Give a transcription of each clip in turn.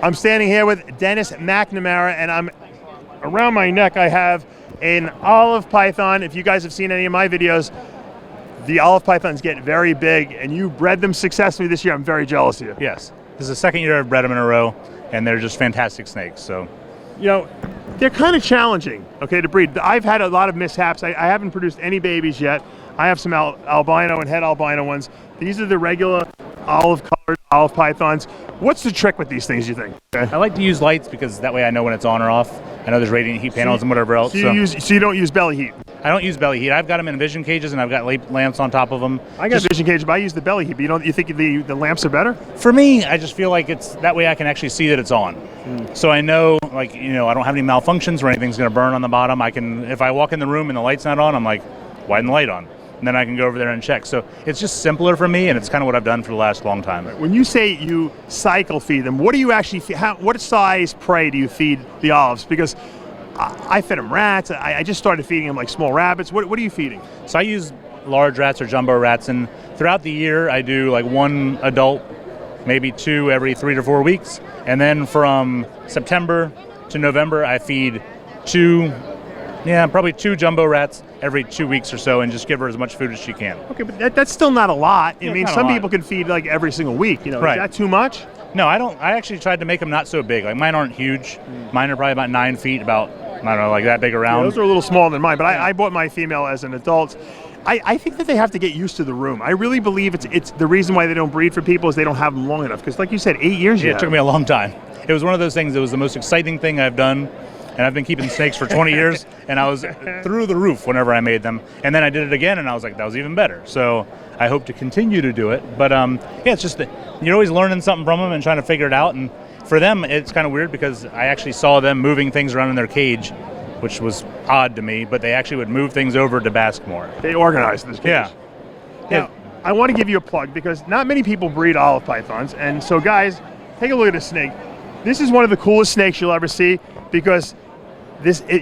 I'm standing here with Dennis McNamara, and I'm around my neck. I have an olive python. If you guys have seen any of my videos, the olive pythons get very big, and you bred them successfully this year. I'm very jealous of you. Yes, this is the second year I've bred them in a row, and they're just fantastic snakes. So, you know, they're kind of challenging, okay, to breed. I've had a lot of mishaps. I haven't produced any babies yet. I have some albino and head albino ones. These are the regular olive-colored olive pythons. What's the trick with these things, you think? Okay. I like to use lights because that way I know when it's on or off. I know there's radiant heat panels and whatever else. So you don't use belly heat? I don't use belly heat. I've got them in vision cages and I've got lamps on top of them. I got vision cages, but I use the belly heat. But you think the lamps are better? For me, I just feel like it's that way I can actually see that it's on. So I know, like, you know, I don't have any malfunctions where anything's going to burn on the bottom. I can, if I walk in the room and the light's not on, I'm like, widen the light on. And then I can go over there and check. So it's just simpler for me, and it's kind of what I've done for the last long time. When you say you cycle feed them, what do you actually feed? What size prey do you feed the olives? Because I fed them rats. I just started feeding them like small rabbits. What are you feeding? So I use large rats or jumbo rats, and throughout the year I do like one adult, maybe two every 3 to 4 weeks. And then from September to November I feed probably two jumbo rats every 2 weeks or so, and just give her as much food as she can. Okay, but that's still not a lot. I mean, some people can feed like every single week. You know, right. Is that too much? No, I don't. I actually tried to make them not so big. Like mine aren't huge. Mine are probably about 9 feet, about, I don't know, like that big around. Yeah, those are a little smaller than mine, but I bought my female as an adult. I think that they have to get used to the room. I really believe it's the reason why they don't breed for people is they don't have them long enough. Because like you said, 8 years. Yeah, it took me a long time. It was one of those things. It was the most exciting thing I've done. And I've been keeping snakes for 20 years, and I was through the roof whenever I made them. And then I did it again, and I was like, that was even better. So I hope to continue to do it. But yeah, it's just that you're always learning something from them and trying to figure it out. And for them, it's kind of weird because I actually saw them moving things around in their cage, which was odd to me. But they actually would move things over to bask more. They organized this cage. Yeah. Now, I want to give you a plug because not many people breed olive pythons. And so, guys, take a look at this snake. This is one of the coolest snakes you'll ever see because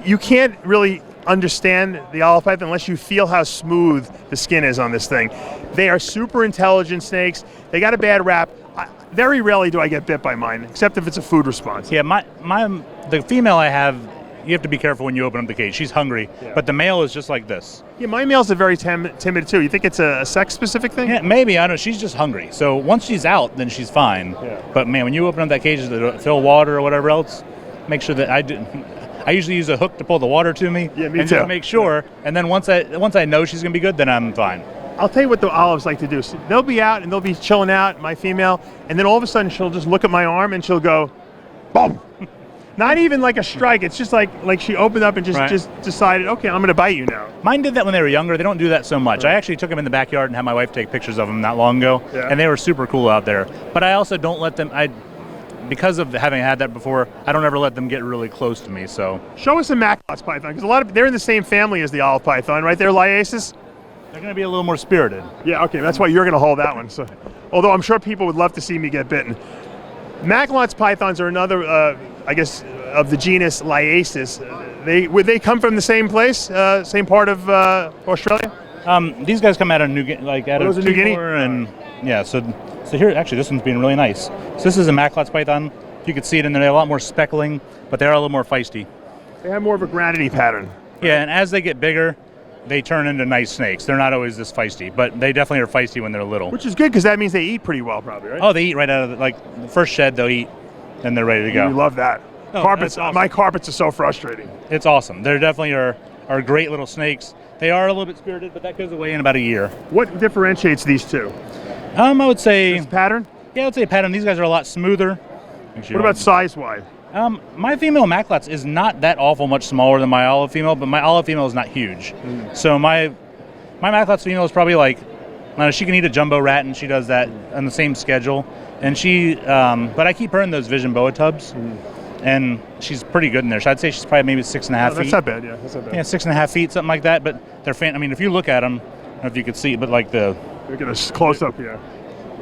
you can't really understand the olive python unless you feel how smooth the skin is on this thing. They are super intelligent snakes. They got a bad rap. Very rarely do I get bit by mine, except if it's a food response. Yeah, the female I have, you have to be careful when you open up the cage. She's hungry, but the male is just like this. Yeah, my males are very timid too. You think it's a sex-specific thing? Yeah, maybe. I don't know. She's just hungry. So once she's out, then she's fine. Yeah. But man, when you open up that cage to fill water or whatever else, make sure that I usually use a hook to pull the water to me. Yeah, me and too. Just make sure. And then once I know she's gonna be good, then I'm fine. I'll tell you what the olives like to do. So they'll be out and they'll be chilling out, my female, and then all of a sudden she'll just look at my arm and she'll go, boom. Not even like a strike. It's just like she opened up and just decided, okay, I'm gonna bite you now. Mine did that when they were younger. They don't do that so much. Right. I actually took them in the backyard and had my wife take pictures of them not long ago, and they were super cool out there. But I also don't let them. Because of having had that before, I don't ever let them get really close to me. So show us a Macklot python because they're in the same family as the olive python, right? They're Liasis. They're going to be a little more spirited. Yeah, okay, that's why you're going to hold that one. So, although I'm sure people would love to see me get bitten. Macklot's pythons are another, I guess, of the genus Liasis. Would they come from the same place, same part of Australia? These guys come out of New Guinea, and yeah. So here, actually, this one's being really nice. So this is a Macklot's python. You can see it in there. They have a lot more speckling, but they are a little more feisty. They have more of a granity pattern. Yeah, and as they get bigger, they turn into nice snakes. They're not always this feisty, but they definitely are feisty when they're little. Which is good because that means they eat pretty well, probably, right? Oh, they eat right out of the first shed. They'll eat, and they're ready to go. We love that. Oh, carpets. Awesome. My carpets are so frustrating. It's awesome. They definitely are great little snakes. They are a little bit spirited, but that goes away in about a year. What differentiates these two? I would say this pattern. Yeah, I would say pattern. These guys are a lot smoother. What about size-wise? My female Macklot's is not that awful much smaller than my olive female, but my olive female is not huge. So my Macklot's female is probably like, she can eat a jumbo rat, and she does that on the same schedule. And but I keep her in those vision boa tubs, and she's pretty good in there. So I'd say she's probably maybe 6.5 feet. That's not bad, yeah. That's not bad. Yeah, 6.5 feet, something like that. But they're I mean, if you look at them, I don't know if you could see, but like look at a close up here.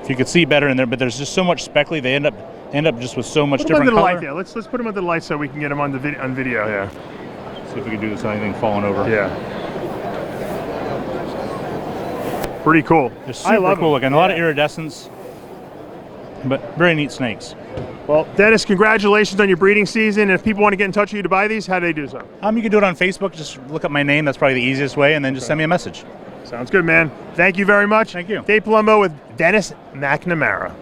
If you could see better in there, but there's just so much speckly, they end up just with so much different color. Light, yeah. Let's put them under the light so we can get them on video. Yeah. See if we can do this without anything falling over. Yeah. Pretty cool. They're super cool looking. A lot of iridescence, but very neat snakes. Well, Dennis, congratulations on your breeding season. And if people want to get in touch with you to buy these, how do they do so? You can do it on Facebook. Just look up my name. That's probably the easiest way, and then just send me a message. Sounds good, man. Thank you very much. Thank you. Dave Palumbo with Dennis McNamara.